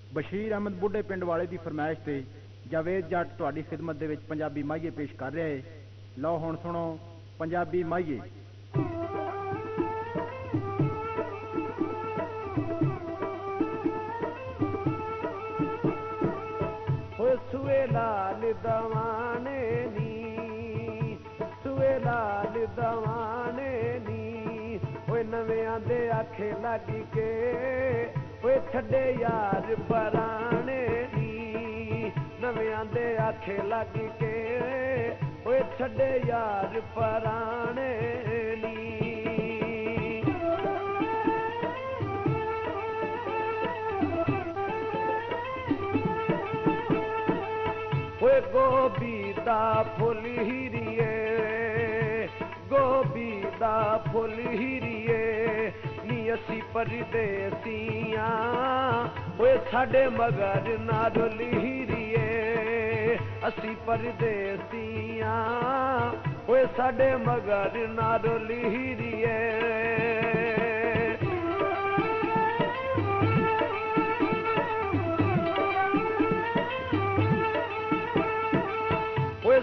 बशीर अहमद बुढ़े पिंड वाले की फरमाइश से जावेद जट तुहाडी खिदमत दे विच पंजाबी माहिए पेश कर रहा है। लो हुण सुनो पंजाबी माहिए। सुए लाल दवाने नी, सुए लाल दवाने नी, ओए नवियां दे आखे लग के, ओए छड़े यार पराने नी, नवियां दे आखे लग के, ओए छड़े यार पराने नी। ओए गोभी दा फुल हिरिए, गोभी दा फुल हिरिए, नी असी परदेसियां, ओए साडे मगर ना रुल हिरिए, असी परदेसियां, ओए साडे मगर ना रुल हिरिए।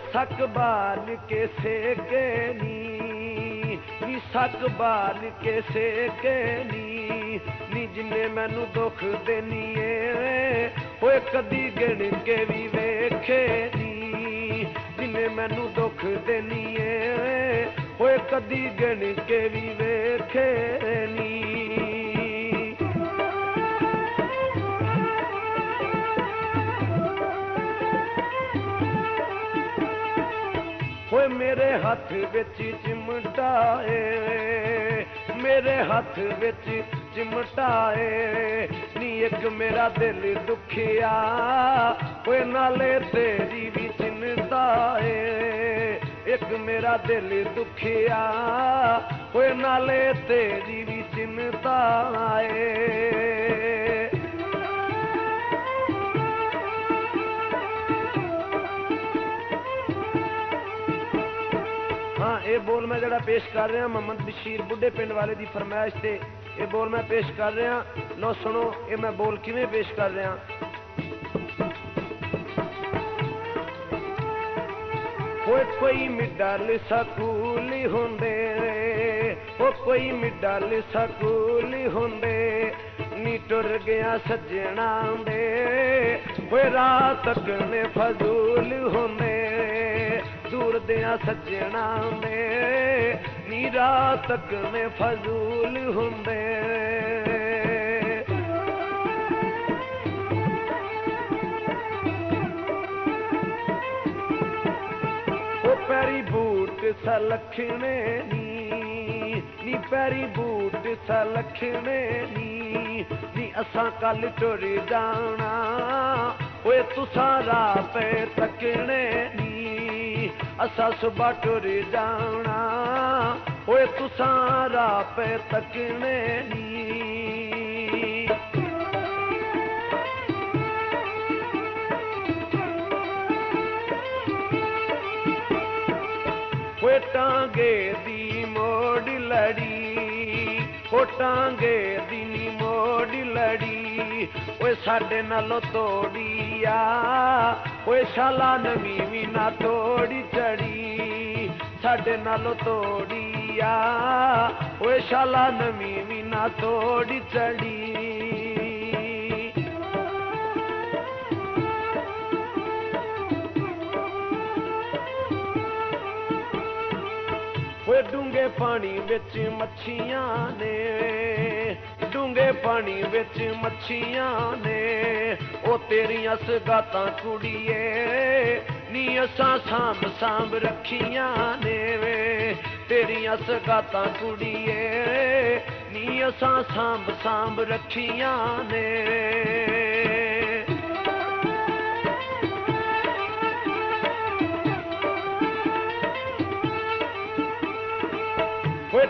सक बाल के सेके नी, सक बाल के सेके नी, जिन्ने मैनू दुख देनी है, ओए कदी गिण के भी वेखे नी, जिन्ने मैनू दुख देनी है, ओए कदी गिण के भी वेखे नी। ओए मेरे हाथ विच चिमटा है, मेरे हाथ विच चिमटा है, नी एक मेरा दिल दुखिया, ओए नाले तेरी भी चिंता है, एक मेरा दिल दुखिया, ओए नाले तेरी भी चिंता है। ये बोल मैं जरा पेश कर रहा मोहम्मद बशीर बुढ़े पिंड वाले की फरमाइश से ये बोल मैं पेश कर रहा। लो सुनो ये मैं बोल किवें पेश कर रहा। कोई मिडल स्कूल होंदे, ओ कोई मिडल स्कूल होंदे, नी टुर गया सजना दे, ओए रात तकने फजूल होंदे, दूर दिया सजना दे, नी रात तकने फजूल होंदे। पैरी बूट सलखने नी पैरी बूट सलखने नी असां कल टुर जाना, ओए तुसां राह पे तकने नी, असां सुबह टुर जाना, ओए तुसां राह पे तकने नी। टांगे दी मोड़ लड़ी, ओ टांगे दी मोड़ लड़ी, ओए साडे नालों तोड़िया, ओए शाला नवी भी ना तोड़ी चढ़ी, साडे नालों तोड़िया, ओए शाला नवी भी ना तोड़ी चढ़ी। डूंगे पानी विच मच्छियां ने, डूंगे पानी विच मच्छियां ने, ओ तेरियां सगातां कुड़िए, नी असां सांभ सांभ रखियां ने वे, तेरियां सगातां कुड़िए, नी असां सांभ सांभ रखियां ने।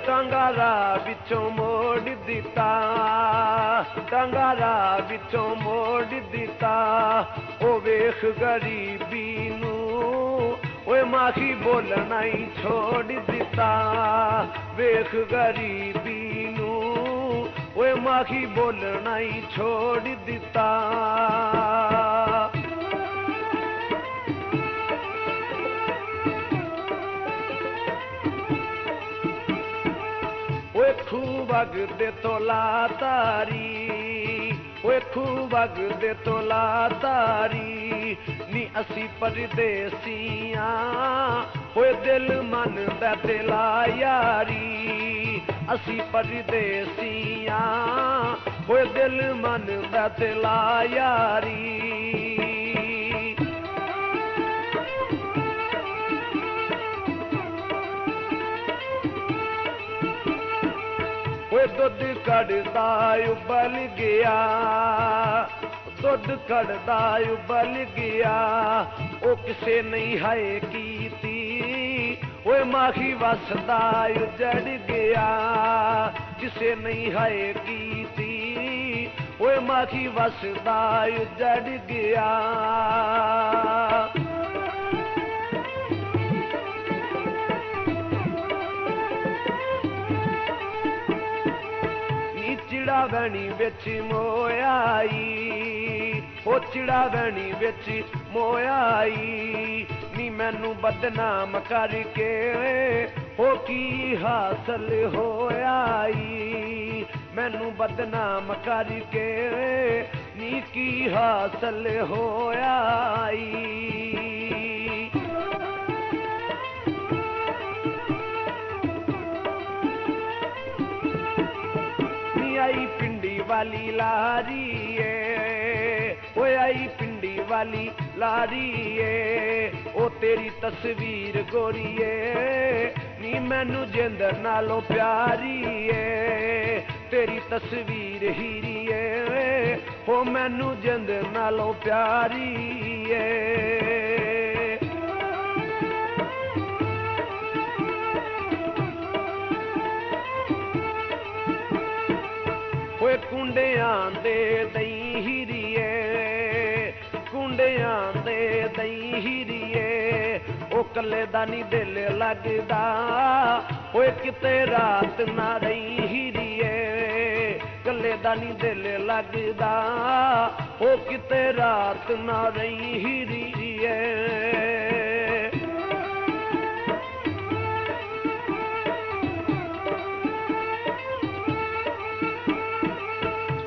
टांगारा बिचों मोड़ दिता, टांगारा बिचों मोड़ दिता, ओ वेख गरीबी नू, ओए माखी बोलना ही छोड़ दिता, वेख गरीबी नू, ओए माखी बोलना ही छोड़ दिता। ओए खूब अग दे तोला तारी, ओए खूब अग दे तोला तारी, नी असी परदेसियां ओए दिल मन दा दिला यारी। असी परदेसियां ओए दिल मन दा दिला यारी। ओए दुध कड़दा उबल गया, दुध कड़दा उबल गया, ओ किसे नहीं हाय कीती, ओए माखी वसदा उजड़ गया, किसे नहीं हाय कीती, ओए माखी वसदा उजड़ गया। चिड़ावैनी बिच मोयाई, ओ चिड़ावैनी बिच मोयाई, नी मैनू बदनाम करके ओ की हासिल होयाई। मैनू बदनाम करके नी की हासिल होयाई। आई पिंडी वाली लारी ओ आई पिंडी वाली लारी ओ तेरी तस्वीर गोरीए, नी मैनू जिंद नालों प्यारी तेरी तस्वीर हीरीए, ओ मैनू जिंद नालों प्यारी ओए कुंडियां दे दई हीरीए, कुंडियां दे दई हीरीए, ओ कल्ले दा नी दिल लगदा, ओए किते रात ना रही हीरीए, कल्ले दा नी दिल लगदा, ओ किते रात ना रही हीरीए।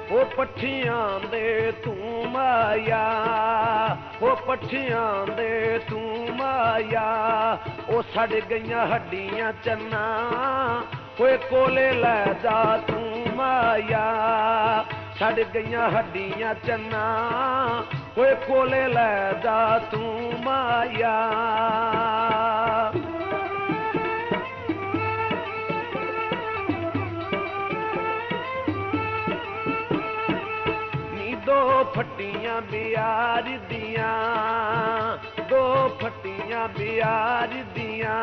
ओ पट्ठियां दे तू माया, ओ पट्ठियां दे तू माया, ओ सड़ गईयां हड्डियां चन्ना, ओए कोले लै जा तू माया, सड़ गईयां हड्डियां चन्ना, ओए कोले लै जा तू माया। दो फट्टियां बियार दियां, दो फट्टियां बियार दियां,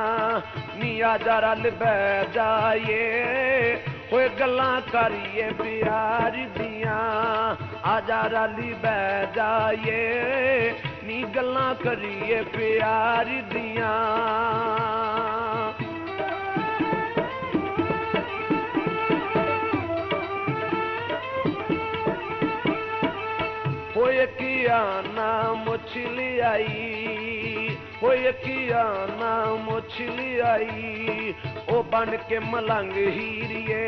नी आजा रल बै जाए ओए गल्लां करिए बियार दियां, आजा रल बै जाए नी गल्लां करिए प्यार दियां। होए किया ना मछली आई, होए किया ना मछली आई, ओ बन के मलंग हीरिए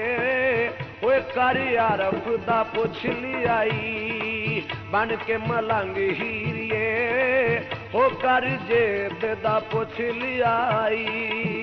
होए कर यारफ दा पुछ लियाई, बन के मलंग हीरिए हो कर जेब दा पुछ लियाई।